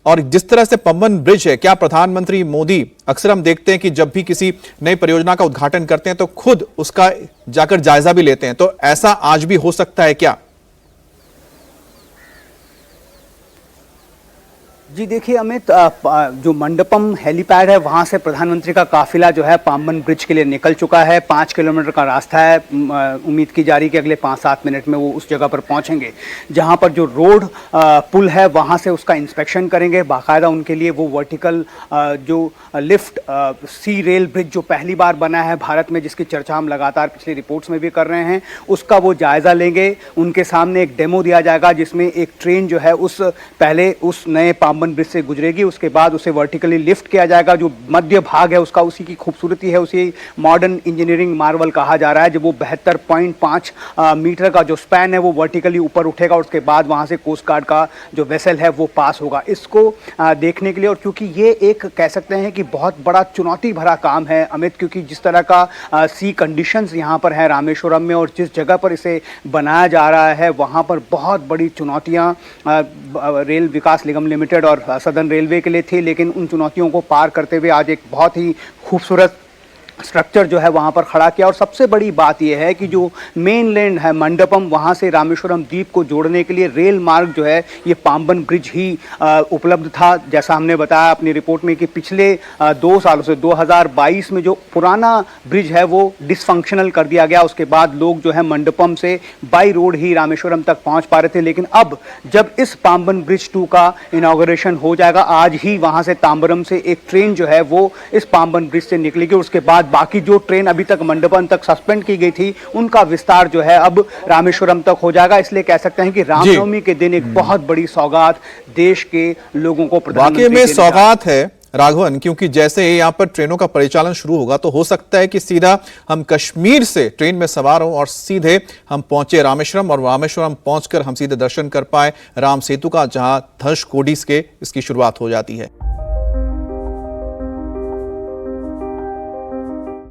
और जिस तरह से पंबन ब्रिज है, क्या प्रधानमंत्री मोदी, अक्सर हम देखते हैं कि जब भी किसी नई परियोजना का उद्घाटन करते हैं तो खुद उसका जाकर जायजा भी लेते हैं, तो ऐसा आज भी हो सकता है क्या? जी देखिए अमित, जो मंडपम हेलीपैड है वहाँ से प्रधानमंत्री का काफिला जो है पाम्बन ब्रिज के लिए निकल चुका है। 5 किलोमीटर का रास्ता है। उम्मीद की जा रही है कि अगले 5-7 मिनट में वो उस जगह पर पहुँचेंगे जहाँ पर जो रोड पुल है वहाँ से उसका इंस्पेक्शन करेंगे। बाकायदा उनके लिए वो वर्टिकल जो लिफ्ट सी रेल ब्रिज जो पहली बार बना है भारत में, जिसकी चर्चा हम लगातार पिछली रिपोर्ट्स में भी कर रहे हैं, उसका वो जायज़ा लेंगे। उनके सामने एक डेमो दिया जाएगा जिसमें एक ट्रेन जो है पहले उस नए पाम्बन ब्रिज से गुजरेगी, उसके बाद उसे वर्टिकली लिफ्ट किया जाएगा। जो मध्य भाग है उसका, उसी की खूबसूरती है, उसी मॉडर्न इंजीनियरिंग मार्वल कहा जा रहा है। जब वो 72.5 मीटर का जो स्पैन है वो वर्टिकली ऊपर उठेगा और उसके बाद वहां से कोस्ट गार्ड का जो वेसल है वो पास होगा। इसको देखने के लिए, और क्योंकि ये एक कह सकते हैं कि बहुत बड़ा चुनौती भरा काम है अमित, क्योंकि जिस तरह का सी कंडीशंस यहाँ पर है रामेश्वरम में और जिस जगह पर इसे बनाया जा रहा है वहाँ पर बहुत बड़ी चुनौतियाँ रेल विकास निगम लिमिटेड और सदर्न रेलवे के लिए थी, लेकिन उन चुनौतियों को पार करते हुए आज एक बहुत ही खूबसूरत स्ट्रक्चर जो है वहाँ पर खड़ा किया। और सबसे बड़ी बात यह है कि जो मेन लैंड है मंडपम, वहाँ से रामेश्वरम द्वीप को जोड़ने के लिए रेल मार्ग जो है ये पाम्बन ब्रिज ही उपलब्ध था। जैसा हमने बताया अपनी रिपोर्ट में कि पिछले 2 सालों से 2022 में जो पुराना ब्रिज है वो डिसफंक्शनल कर दिया गया। उसके बाद लोग जो है मंडपम से बाई रोड ही रामेश्वरम तक पहुँच पा रहे थे, लेकिन अब जब इस पाम्बन ब्रिज 2 का इनॉग्रेशन हो जाएगा, आज ही वहाँ से तांबरम से एक ट्रेन जो है वो इस पाम्बन ब्रिज से निकलेगी। उसके बाद बाकी जो ट्रेन अभी तक मंडपम तक सस्पेंड की गई थी उनका विस्तार जो है अब रामेश्वरम तक हो जाएगा। इसलिए कह सकते हैं कि रामनवमी के दिन एक बहुत बड़ी सौगात देश के लोगों को वाकई में सौगात है राघवन, क्योंकि जैसे यहाँ पर ट्रेनों का परिचालन शुरू होगा तो हो सकता है कि सीधा हम कश्मीर से ट्रेन में सवार हों और सीधे हम पहुंचे रामेश्वरम, और रामेश्वरम पहुंचकर हम सीधे दर्शन कर पाए राम सेतु का, जहां धनुषकोडी से इसकी शुरुआत हो जाती है।